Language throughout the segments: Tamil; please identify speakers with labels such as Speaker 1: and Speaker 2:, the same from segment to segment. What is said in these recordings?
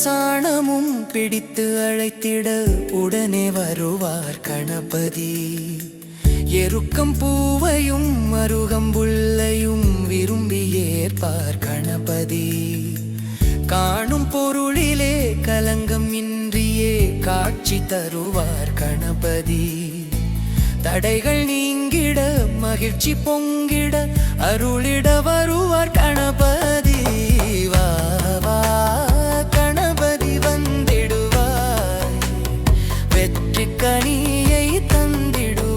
Speaker 1: சாணமும் பிடித்து அழைத்திட உடனே வருவார் கணபதி. எருக்கம் பூவையும் அருகம்புல்லையும் விரும்பி ஏற்பார் கணபதி. காணும் பொருளிலே கலங்கம் இன்றியே காட்சி தருவார் கணபதி. தடைகள் நீங்கிட மகிழ்ச்சி பொங்கிட அருளிட வருவார் கணபதி. வா வா கணபதி வந்திடுவார், வெற்றி கனியை தந்திடுவார்.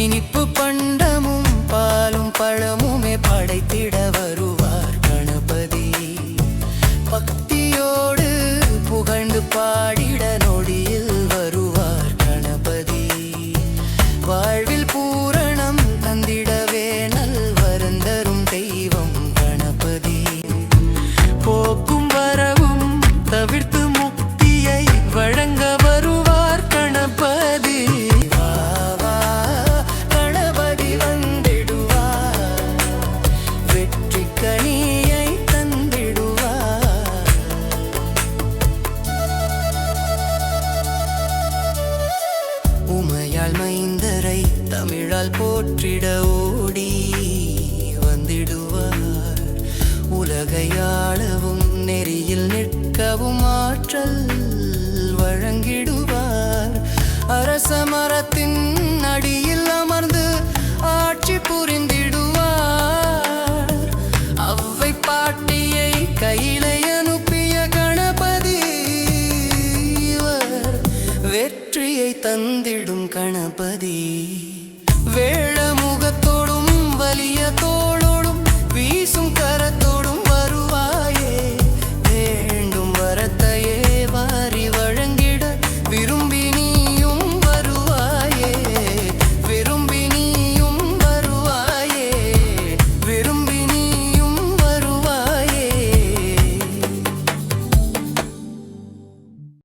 Speaker 1: இனிப்பு பண்டமும் பாலும் பழமுமே படைத்திட வருவார் கணபதி. பக்தியோடு புகழ்ந்து பாடிட நொடியில் வருவார் கணபதி. வாழ்வில் பூரணம் தந்திடவே நல்வரந்தரும் தெய்வம் கணபதி. போக்கும் வரவும் தவிர்த்து முக்தியை வழங்க வருவார் கணபதி. கனியை தந்திடுவார். உமையால் மைந்தரை தமிழால் போற்றிட ஓடி வந்திடுவார். உலகை ஆளவும் நெறியில் நிற்கவும் ஆற்றல் வழங்கிடுவார். அரச மரத்தின் அடியில்